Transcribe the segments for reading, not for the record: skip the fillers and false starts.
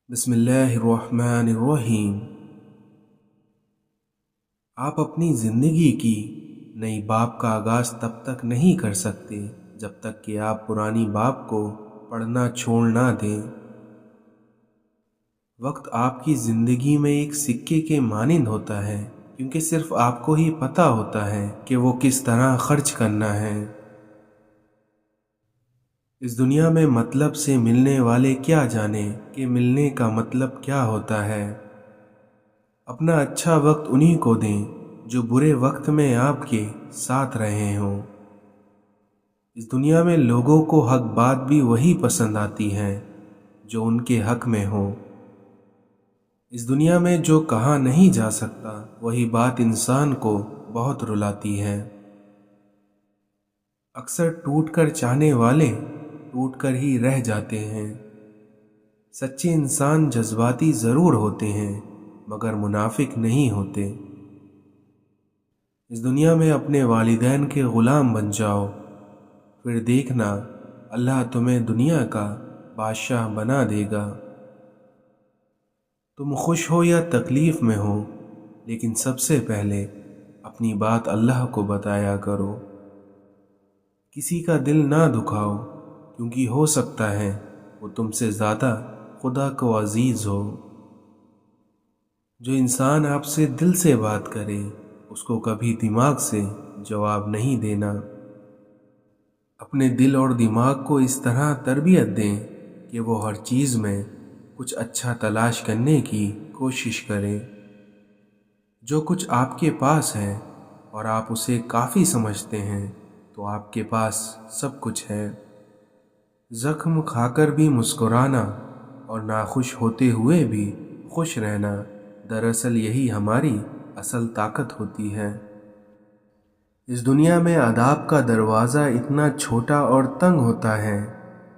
بسم اللہ الرحمن الرحیم۔ آپ اپنی زندگی کی نئی باب کا آغاز تب تک نہیں کر سکتے جب تک کہ آپ پرانی باب کو پڑھنا چھوڑ نہ دیں۔ وقت آپ کی زندگی میں ایک سکے کے مانند ہوتا ہے، کیونکہ صرف آپ کو ہی پتہ ہوتا ہے کہ وہ کس طرح خرچ کرنا ہے۔ اس دنیا میں مطلب سے ملنے والے کیا جانیں کہ ملنے کا مطلب کیا ہوتا ہے۔ اپنا اچھا وقت انہی کو دیں جو برے وقت میں آپ کے ساتھ رہے ہوں۔ اس دنیا میں لوگوں کو حق بات بھی وہی پسند آتی ہے جو ان کے حق میں ہو۔ اس دنیا میں جو کہا نہیں جا سکتا وہی بات انسان کو بہت رلاتی ہے۔ اکثر ٹوٹ کر چاہنے والے ٹوٹ کر ہی رہ جاتے ہیں۔ سچے انسان جذباتی ضرور ہوتے ہیں مگر منافق نہیں ہوتے۔ اس دنیا میں اپنے والدین کے غلام بن جاؤ، پھر دیکھنا اللہ تمہیں دنیا کا بادشاہ بنا دے گا۔ تم خوش ہو یا تکلیف میں ہو، لیکن سب سے پہلے اپنی بات اللہ کو بتایا کرو۔ کسی کا دل نہ دکھاؤ، کیونکہ ہو سکتا ہے وہ تم سے زیادہ خدا کو عزیز ہو۔ جو انسان آپ سے دل سے بات کرے اس کو کبھی دماغ سے جواب نہیں دینا۔ اپنے دل اور دماغ کو اس طرح تربیت دیں کہ وہ ہر چیز میں کچھ اچھا تلاش کرنے کی کوشش کرے۔ جو کچھ آپ کے پاس ہے اور آپ اسے کافی سمجھتے ہیں تو آپ کے پاس سب کچھ ہے۔ زخم کھا کر بھی مسکرانا اور ناخوش ہوتے ہوئے بھی خوش رہنا، دراصل یہی ہماری اصل طاقت ہوتی ہے۔ اس دنیا میں آداب کا دروازہ اتنا چھوٹا اور تنگ ہوتا ہے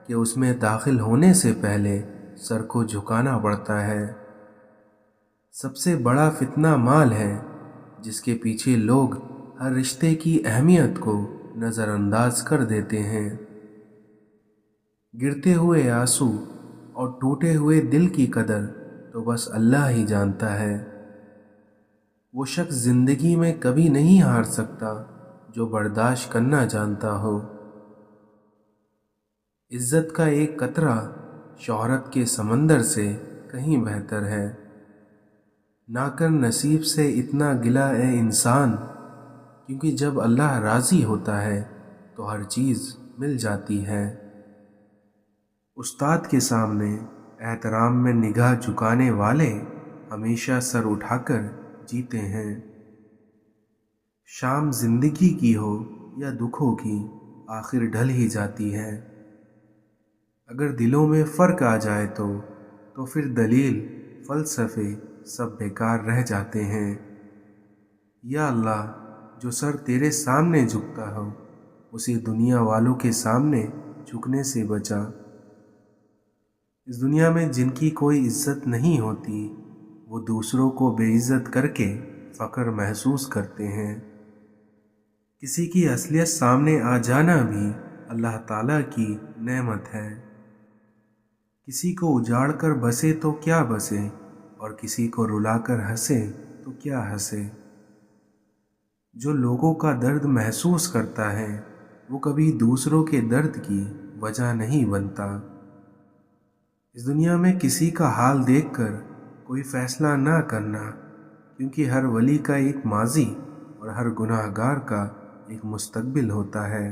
کہ اس میں داخل ہونے سے پہلے سر کو جھکانا پڑتا ہے۔ سب سے بڑا فتنہ مال ہے، جس کے پیچھے لوگ ہر رشتے کی اہمیت کو نظر انداز کر دیتے ہیں۔ گرتے ہوئے آنسو اور ٹوٹے ہوئے دل کی قدر تو بس اللہ ہی جانتا ہے۔ وہ شخص زندگی میں کبھی نہیں ہار سکتا جو برداشت کرنا جانتا ہو۔ عزت کا ایک قطرہ شہرت کے سمندر سے کہیں بہتر ہے۔ نہ کر نصیب سے اتنا گلہ اے انسان، کیونکہ جب اللہ راضی ہوتا ہے تو ہر چیز مل جاتی ہے۔ استاد کے سامنے احترام میں نگاہ جھکانے والے ہمیشہ سر اٹھا کر جیتے ہیں۔ شام زندگی کی ہو یا دکھوں کی، آخر ڈھل ہی جاتی ہے۔ اگر دلوں میں فرق آ جائے تو پھر دلیل، فلسفے سب بیکار رہ جاتے ہیں۔ یا اللہ، جو سر تیرے سامنے جھکتا ہو اسے دنیا والوں کے سامنے جھکنے سے بچا۔ اس دنیا میں جن کی کوئی عزت نہیں ہوتی وہ دوسروں کو بے عزت کر کے فخر محسوس کرتے ہیں۔ کسی کی اصلیت سامنے آ جانا بھی اللہ تعالیٰ کی نعمت ہے۔ کسی کو اجاڑ کر بسے تو کیا بسے، اور کسی کو رلا کر ہنسے تو کیا ہنسے۔ جو لوگوں کا درد محسوس کرتا ہے وہ کبھی دوسروں کے درد کی وجہ نہیں بنتا۔ اس دنیا میں کسی کا حال دیکھ کر کوئی فیصلہ نہ کرنا، کیونکہ ہر ولی کا ایک ماضی اور ہر گناہ گار کا ایک مستقبل ہوتا ہے۔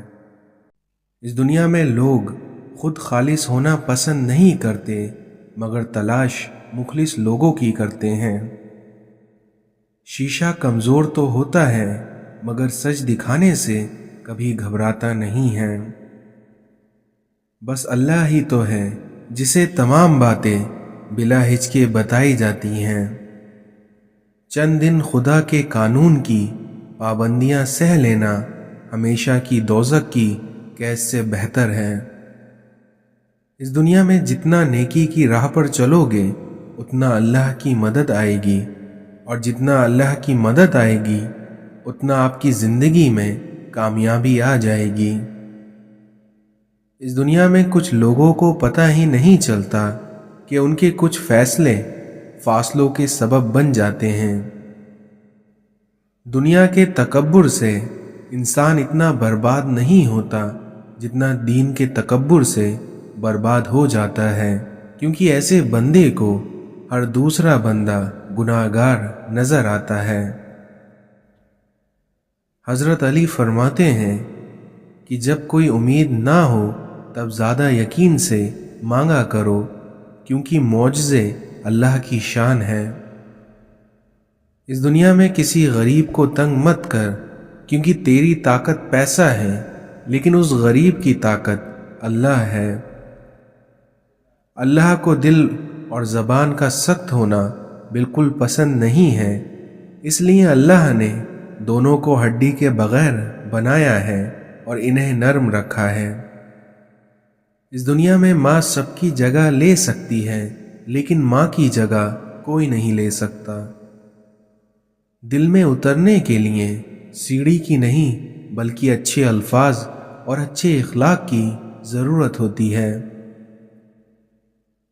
اس دنیا میں لوگ خود خالص ہونا پسند نہیں کرتے مگر تلاش مخلص لوگوں کی کرتے ہیں۔ شیشہ کمزور تو ہوتا ہے مگر سچ دکھانے سے کبھی گھبراتا نہیں ہے۔ بس اللہ ہی تو ہے جسے تمام باتیں بلا ہچکے بتائی جاتی ہیں۔ چند دن خدا کے قانون کی پابندیاں سہ لینا ہمیشہ کی دوزخ کی قید سے بہتر ہے۔ اس دنیا میں جتنا نیکی کی راہ پر چلو گے اتنا اللہ کی مدد آئے گی، اور جتنا اللہ کی مدد آئے گی اتنا آپ کی زندگی میں کامیابی آ جائے گی۔ اس دنیا میں کچھ لوگوں کو پتہ ہی نہیں چلتا کہ کہ ان کے کچھ فیصلے فاصلوں کے سبب بن جاتے ہیں۔ دنیا کے تکبر سے انسان اتنا برباد نہیں ہوتا جتنا دین کے تکبر سے برباد ہو جاتا ہے، کیونکہ ایسے بندے کو ہر دوسرا بندہ گناہگار نظر آتا ہے۔ حضرت علی فرماتے ہیں کہ جب کوئی امید نہ ہو تب زیادہ یقین سے مانگا کرو، کیونکہ معجزے اللہ کی شان ہے۔ اس دنیا میں کسی غریب کو تنگ مت کر، کیونکہ تیری طاقت پیسہ ہے، لیکن اس غریب کی طاقت اللہ ہے۔ اللہ کو دل اور زبان کا سخت ہونا بالکل پسند نہیں ہے، اس لیے اللہ نے دونوں کو ہڈی کے بغیر بنایا ہے اور انہیں نرم رکھا ہے۔ اس دنیا میں ماں سب کی جگہ لے سکتی ہے، لیکن ماں کی جگہ کوئی نہیں لے سکتا۔ دل میں اترنے کے لیے سیڑھی کی نہیں بلکہ اچھے الفاظ اور اچھے اخلاق کی ضرورت ہوتی ہے۔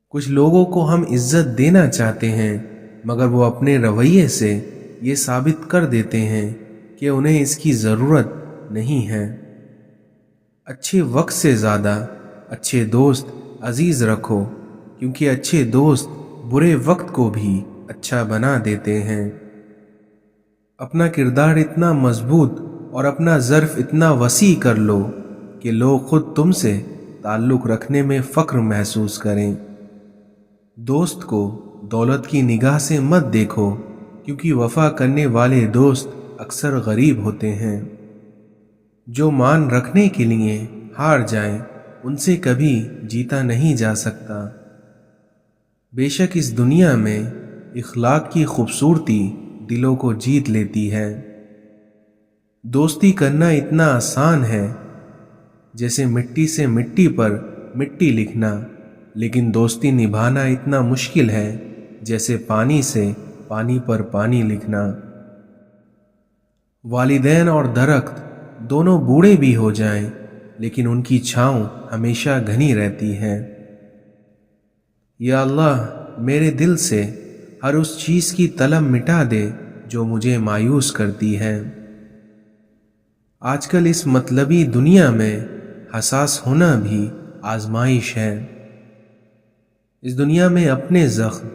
کچھ لوگوں کو ہم عزت دینا چاہتے ہیں، مگر وہ اپنے رویے سے یہ ثابت کر دیتے ہیں کہ انہیں اس کی ضرورت نہیں ہے۔ اچھے وقت سے زیادہ اچھے دوست عزیز رکھو، کیونکہ اچھے دوست برے وقت کو بھی اچھا بنا دیتے ہیں۔ اپنا کردار اتنا مضبوط اور اپنا ظرف اتنا وسیع کر لو کہ لوگ خود تم سے تعلق رکھنے میں فخر محسوس کریں۔ دوست کو دولت کی نگاہ سے مت دیکھو، کیونکہ وفا کرنے والے دوست اکثر غریب ہوتے ہیں۔ جو مان رکھنے کے لیے ہار جائیں ان سے کبھی جیتا نہیں جا سکتا۔ بے شک اس دنیا میں اخلاق کی خوبصورتی دلوں کو جیت لیتی ہے۔ دوستی کرنا اتنا آسان ہے جیسے مٹی سے مٹی پر مٹی لکھنا، لیکن دوستی نبھانا اتنا مشکل ہے جیسے پانی سے پانی پر پانی لکھنا۔ والدین اور درخت دونوں بوڑھے بھی ہو جائیں، لیکن ان کی چھاؤں ہمیشہ گھنی رہتی ہے۔ یا اللہ، میرے دل سے ہر اس چیز کی طلب مٹا دے جو مجھے مایوس کرتی ہے۔ آج کل اس مطلبی دنیا میں حساس ہونا بھی آزمائش ہے۔ اس دنیا میں اپنے زخم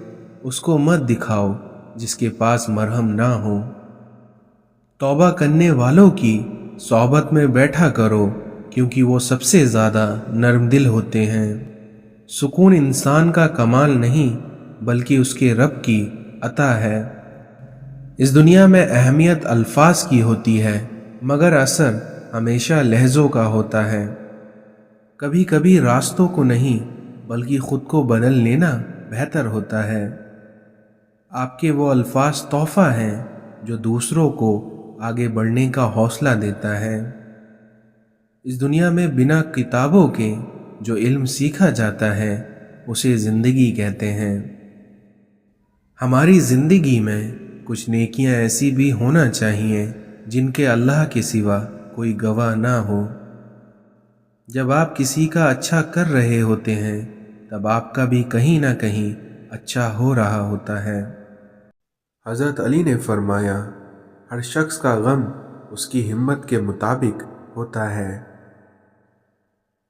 اس کو مت دکھاؤ جس کے پاس مرہم نہ ہو۔ توبہ کرنے والوں کی صحبت میں بیٹھا کرو، کیونکہ وہ سب سے زیادہ نرم دل ہوتے ہیں۔ سکون انسان کا کمال نہیں بلکہ اس کے رب کی عطا ہے۔ اس دنیا میں اہمیت الفاظ کی ہوتی ہے، مگر اثر ہمیشہ لہجوں کا ہوتا ہے۔ کبھی کبھی راستوں کو نہیں بلکہ خود کو بدل لینا بہتر ہوتا ہے۔ آپ کے وہ الفاظ تحفہ ہیں جو دوسروں کو آگے بڑھنے کا حوصلہ دیتا ہے۔ اس دنیا میں بنا کتابوں کے جو علم سیکھا جاتا ہے اسے زندگی کہتے ہیں۔ ہماری زندگی میں کچھ نیکیاں ایسی بھی ہونا چاہیے جن کے اللہ کے سوا کوئی گواہ نہ ہو۔ جب آپ کسی کا اچھا کر رہے ہوتے ہیں تب آپ کا بھی کہیں نہ کہیں اچھا ہو رہا ہوتا ہے۔ حضرت علی نے فرمایا، ہر شخص کا غم اس کی ہمت کے مطابق ہوتا ہے۔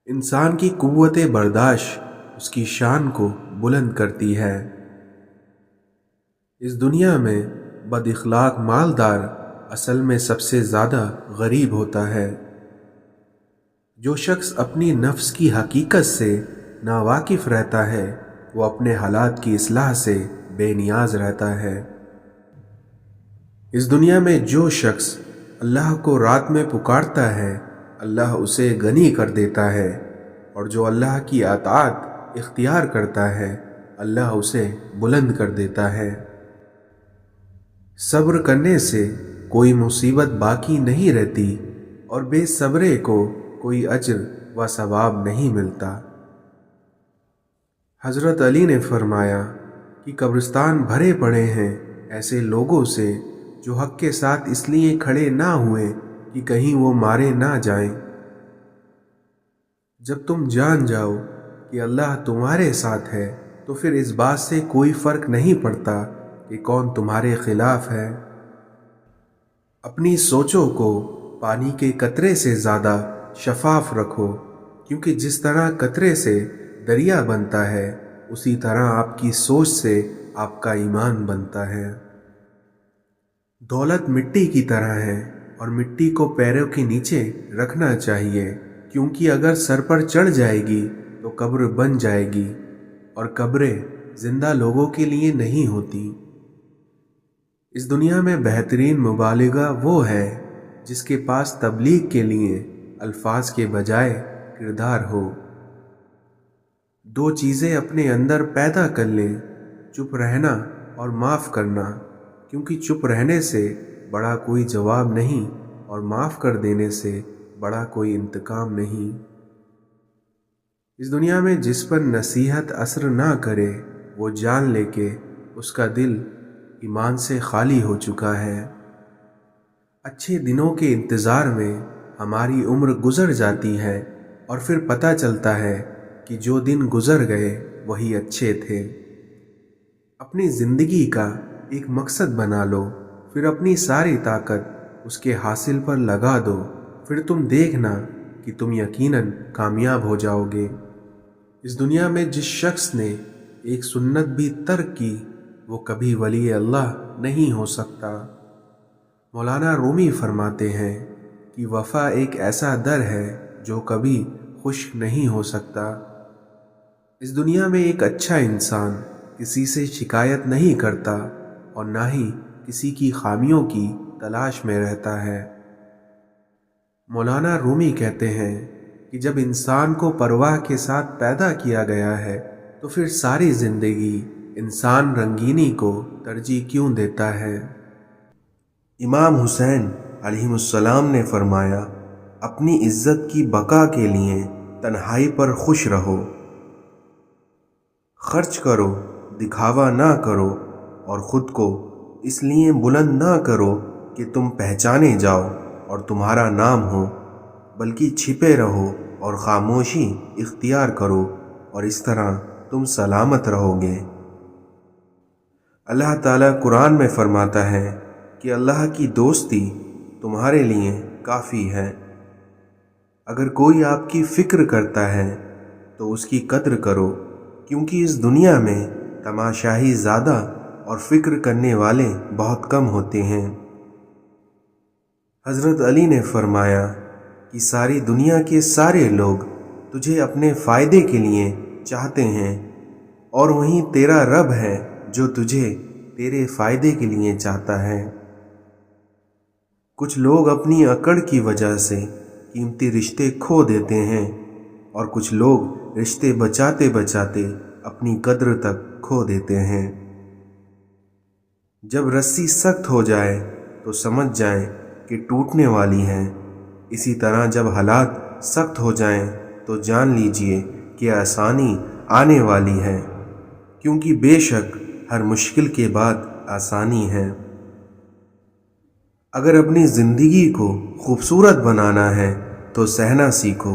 انسان کی قوت برداشت اس کی شان کو بلند کرتی ہے۔ اس دنیا میں بد اخلاق مالدار اصل میں سب سے زیادہ غریب ہوتا ہے۔ جو شخص اپنی نفس کی حقیقت سے ناواقف رہتا ہے وہ اپنے حالات کی اصلاح سے بے نیاز رہتا ہے۔ اس دنیا میں جو شخص اللہ کو رات میں پکارتا ہے اللہ اسے غنی کر دیتا ہے، اور جو اللہ کی اطاعت اختیار کرتا ہے اللہ اسے بلند کر دیتا ہے۔ صبر کرنے سے کوئی مصیبت باقی نہیں رہتی اور بے صبرے کو کوئی اجر و ثواب نہیں ملتا۔ حضرت علی نے فرمایا کہ قبرستان بھرے پڑے ہیں ایسے لوگوں سے جو حق کے ساتھ اس لیے کھڑے نہ ہوئے کہ کہیں وہ مارے نہ جائیں۔ جب تم جان جاؤ کہ اللہ تمہارے ساتھ ہے तो फिर इस बात से कोई फर्क नहीं पड़ता कि कौन तुम्हारे खिलाफ है। अपनी सोचों को पानी के कतरे से ज़्यादा शफाफ रखो, क्योंकि जिस तरह कतरे से दरिया बनता है उसी तरह आपकी सोच से आपका ईमान बनता है। दौलत मिट्टी की तरह है और मिट्टी को पैरों के नीचे रखना चाहिए, क्योंकि अगर सर पर चढ़ जाएगी तो कब्र बन जाएगी और कब्रें जिंदा लोगों के लिए नहीं होती। इस दुनिया में बेहतरीन मुबालिगा वो है जिसके पास तबलीग के लिए अल्फाज के बजाय किरदार हो। दो चीज़ें अपने अंदर पैदा कर लें, चुप रहना और माफ़ करना, क्योंकि चुप रहने से बड़ा कोई जवाब नहीं और माफ़ कर देने से बड़ा कोई इंतकाम नहीं। इस दुनिया में जिस पर नसीहत असर ना करे वो जान ले के उसका दिल ईमान से खाली हो चुका है। अच्छे दिनों के इंतज़ार में हमारी उम्र गुज़र जाती है और फिर पता चलता है कि जो दिन गुज़र गए वही अच्छे थे। अपनी ज़िंदगी का एक मकसद बना लो, फिर अपनी सारी ताकत उसके हासिल पर लगा दो, फिर तुम देखना कि तुम यकीनन कामयाब हो जाओगे। इस दुनिया में जिस शख्स ने एक सुन्नत भी तर्क की वो कभी वली अल्लाह नहीं हो सकता। मौलाना रूमी फरमाते हैं कि वफ़ा एक ऐसा दर है जो कभी खुश्क नहीं हो सकता। इस दुनिया में एक अच्छा इंसान किसी से शिकायत नहीं करता और ना ही किसी की खामियों की तलाश में रहता है। मौलाना रूमी कहते हैं कि जब इंसान को परवाह के साथ पैदा किया गया है तो फिर सारी ज़िंदगी इंसान रंगीनी को तरजीह क्यों देता है। इमाम हुसैन अलैहिस्सलाम ने फरमाया, अपनी इज्जत की बका के लिए तन्हाई पर खुश रहो। खर्च करो, दिखावा ना करो और ख़ुद को इसलिए बुलंद ना करो कि तुम पहचाने जाओ और तुम्हारा नाम हो, बल्कि छिपे रहो और खामोशी इख्तियार करो और इस तरह तुम सलामत रहोगे। अल्लाह ताला कुरान में फरमाता है कि अल्लाह की दोस्ती तुम्हारे लिए काफ़ी है। अगर कोई आपकी फ़िक्र करता है तो उसकी कद्र करो, क्योंकि इस दुनिया में तमाशाही ज़्यादा और फ़िक्र करने वाले बहुत कम होते हैं। हज़रत अली ने फरमाया कि सारी दुनिया के सारे लोग तुझे अपने फ़ायदे के लिए चाहते हैं और वहीं तेरा रब है जो तुझे तेरे फ़ायदे के लिए चाहता है। कुछ लोग अपनी अकड़ की वजह से कीमती रिश्ते खो देते हैं और कुछ लोग रिश्ते बचाते बचाते अपनी कद्र तक खो देते हैं। जब रस्सी सख्त हो जाए तो समझ जाएं कि टूटने वाली है। इसी तरह जब हालात सख्त हो जाएं तो जान लीजिए कि आसानी आने वाली है, क्योंकि बेशक हर मुश्किल के बाद आसानी है। अगर अपनी ज़िंदगी को खूबसूरत बनाना है तो सहना सीखो,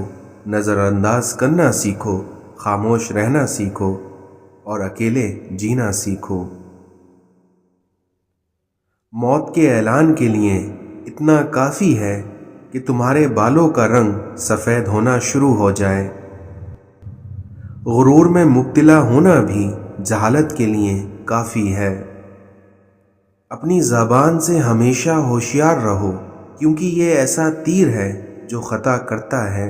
नज़रअंदाज करना सीखो, खामोश रहना सीखो और अकेले जीना सीखो। मौत के ऐलान के लिए इतना काफ़ी है कि तुम्हारे बालों का रंग सफ़ेद होना शुरू हो जाए। गुरूर में मुब्तला होना भी जहालत के लिए काफ़ी है। अपनी ज़बान से हमेशा होशियार रहो, क्योंकि ये ऐसा तीर है जो ख़ता करता है।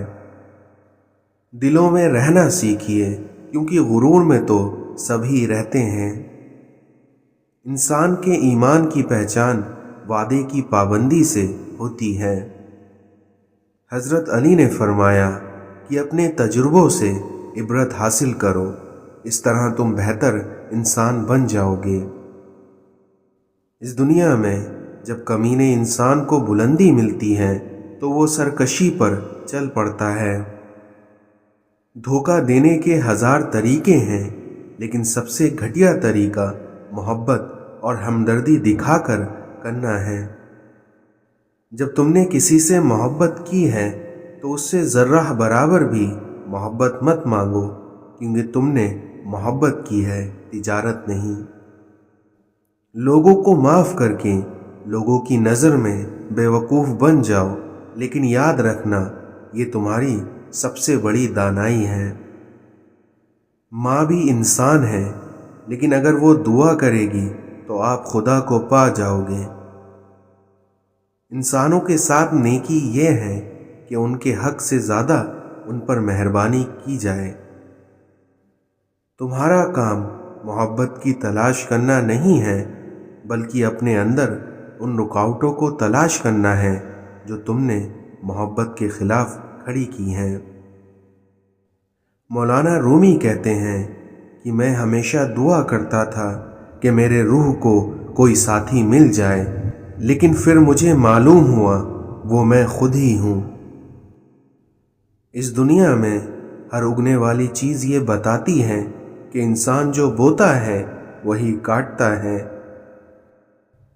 दिलों में रहना सीखिए, क्योंकि गुरूर में तो सभी रहते हैं। इंसान के ईमान की पहचान वादे की पाबंदी से होती है। हज़रत अली ने फरमाया कि अपने तजुर्बों से इबरत हासिल करो, इस तरह तुम बेहतर इंसान बन जाओगे। इस दुनिया में जब कमीने इंसान को बुलंदी मिलती है तो वो सरकशी पर चल पड़ता है। धोखा देने के 1000 तरीके हैं, लेकिन सबसे घटिया तरीका मोहब्बत और हमदर्दी दिखाकर करना है। जब तुमने किसी से मोहब्बत की है तो उससे ज़र्रा बराबर भी मोहब्बत मत मांगो, क्योंकि तुमने मोहब्बत की है, तिजारत नहीं। लोगों को माफ़ करके लोगों की नज़र में बेवकूफ़ बन जाओ, लेकिन याद रखना ये तुम्हारी सबसे बड़ी दानाई है। माँ भी इंसान है, लेकिन अगर वो दुआ करेगी तो आप खुदा को पा जाओगे। इंसानों के साथ नेकी ये है कि उनके हक से ज़्यादा उन पर मेहरबानी की जाए। तुम्हारा काम मोहब्बत की तलाश करना नहीं है, बल्कि अपने अंदर उन रुकावटों को तलाश करना है जो तुमने मोहब्बत के ख़िलाफ़ खड़ी की हैं। मौलाना रूमी कहते हैं कि मैं हमेशा दुआ करता था कि मेरे रूह को कोई साथी मिल जाए, लेकिन फिर मुझे मालूम हुआ वो मैं खुद ही हूँ। इस दुनिया में हर उगने वाली चीज़ ये बताती है कि इंसान जो बोता है वही काटता है।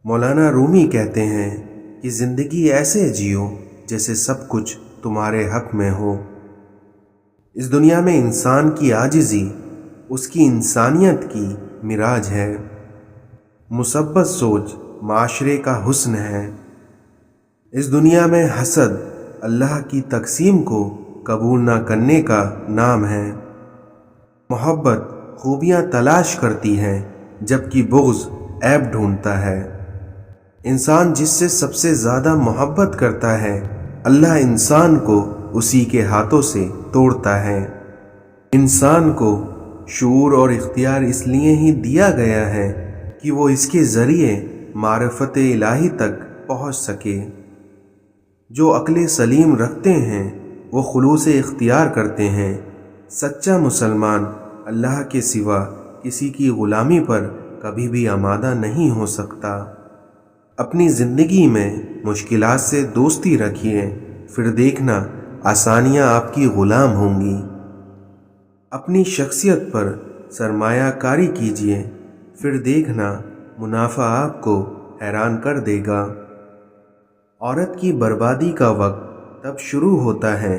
मौलाना रूमी कहते हैं कि ज़िंदगी ऐसे जियो जैसे सब कुछ तुम्हारे हक में हो। इस दुनिया में इंसान की आजिज़ी उसकी इंसानियत की मिराज है। मुसब्बत सोच माशरे का हुस्न है। इस दुनिया में हसद अल्लाह की तकसीम को कबूल ना करने का नाम है। मोहब्बत खूबियाँ तलाश करती है, जबकि बुग़्ज़ ऐब ढूंढता है। इंसान जिससे सबसे ज़्यादा मोहब्बत करता है, अल्लाह इंसान को उसी के हाथों से तोड़ता है। इंसान को शूर और इख्तियार इसलिए ही दिया गया है कि वो इसके ज़रिए मारिफत इलाही तक पहुँच सके। जो अक्ल सलीम रखते हैं वो खुलूस इख्तियार करते हैं। सच्चा मुसलमान अल्लाह के सिवा किसी की ग़ुलामी पर कभी भी आमादा नहीं हो सकता। अपनी ज़िंदगी में मुश्किलात से दोस्ती रखिए, फिर देखना आसानियाँ आपकी ग़ुलाम होंगी। अपनी शख्सियत पर सरमायाकारी कीजिए, फिर देखना मुनाफा आपको हैरान कर देगा। औरत की बर्बादी का वक्त तब शुरू होता है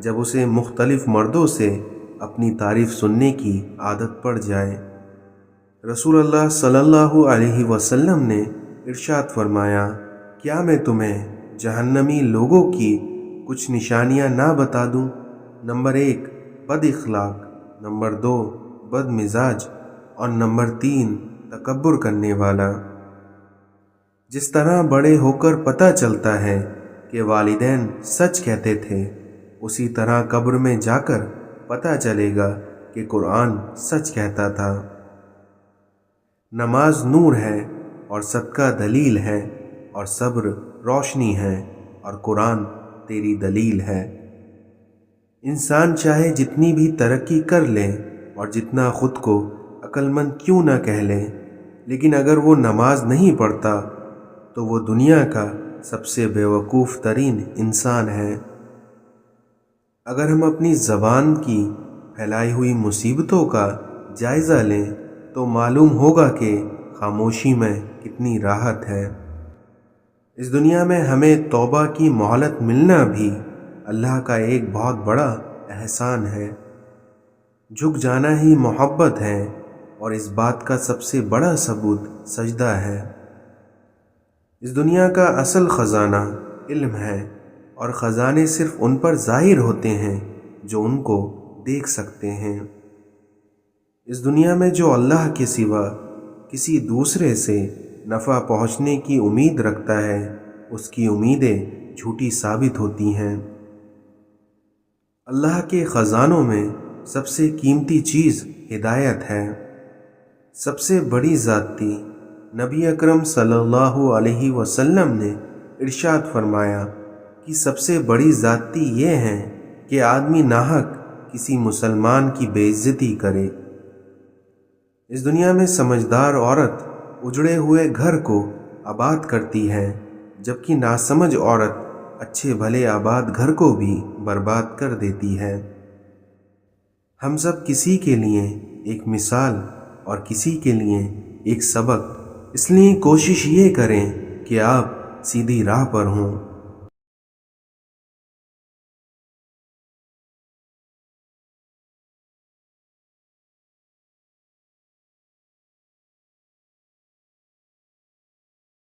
जब उसे मुख्तलिफ मर्दों से अपनी तारीफ़ सुनने की आदत पड़ जाए। रसूलुल्लाह सल्लल्लाहु अलैहि वसल्लम ने इरशाद फरमाया, क्या मैं तुम्हें जहन्नमी लोगों की कुछ निशानियां ना बता दूं? नंबर 1 बद इखलाक, नंबर 2 बद मिजाज और नंबर 3 तकब्बुर करने वाला। जिस तरह बड़े होकर पता चलता है कि वालिदैन सच कहते थे, उसी तरह कब्र में जाकर पता चलेगा कि कुरान सच कहता था। नमाज नूर है और सदका दलील है, और सब्र रोशनी है और कुरान तेरी दलील है। इंसान चाहे जितनी भी तरक्की कर ले और जितना खुद को अक्लमंद क्यों ना कह ले, लेकिन अगर वो नमाज नहीं पढ़ता तो वो दुनिया का सबसे बेवकूफ़ तरीन इंसान है। अगर हम अपनी ज़बान की फैलाई हुई मुसीबतों का जायज़ा लें तो मालूम होगा कि खामोशी में कितनी राहत है। इस दुनिया में हमें तौबा की मोहलत मिलना भी अल्लाह का एक बहुत बड़ा एहसान है। झुक जाना ही मोहब्बत है, और इस बात का सबसे बड़ा सबूत सजदा है। इस दुनिया का असल ख़जाना इल्म है, और ख़जाने सिर्फ़ उन पर ज़ाहिर होते हैं जो उनको देख सकते हैं। इस दुनिया में जो अल्लाह के सिवा किसी दूसरे से नफ़ा पहुँचने की उम्मीद रखता है, उसकी उम्मीदें झूठी साबित होती हैं। अल्लाह के ख़जानों में सबसे कीमती चीज़ हिदायत है। सबसे बड़ी ज़ाती नबी अकरम सल्लल्लाहु अलैहि वसल्लम ने इरशाद फरमाया कि सबसे बड़ी ज़ाती ये है कि आदमी नाहक किसी मुसलमान की बेइज्जती करे। इस दुनिया में समझदार औरत उजड़े हुए घर को आबाद करती है, जबकि नासमझ औरत अच्छे भले आबाद घर को भी बर्बाद कर देती है। हम सब किसी के लिए एक मिसाल और किसी के लिए एक सबक, इसलिए कोशिश ये करें कि आप सीधी राह पर हों।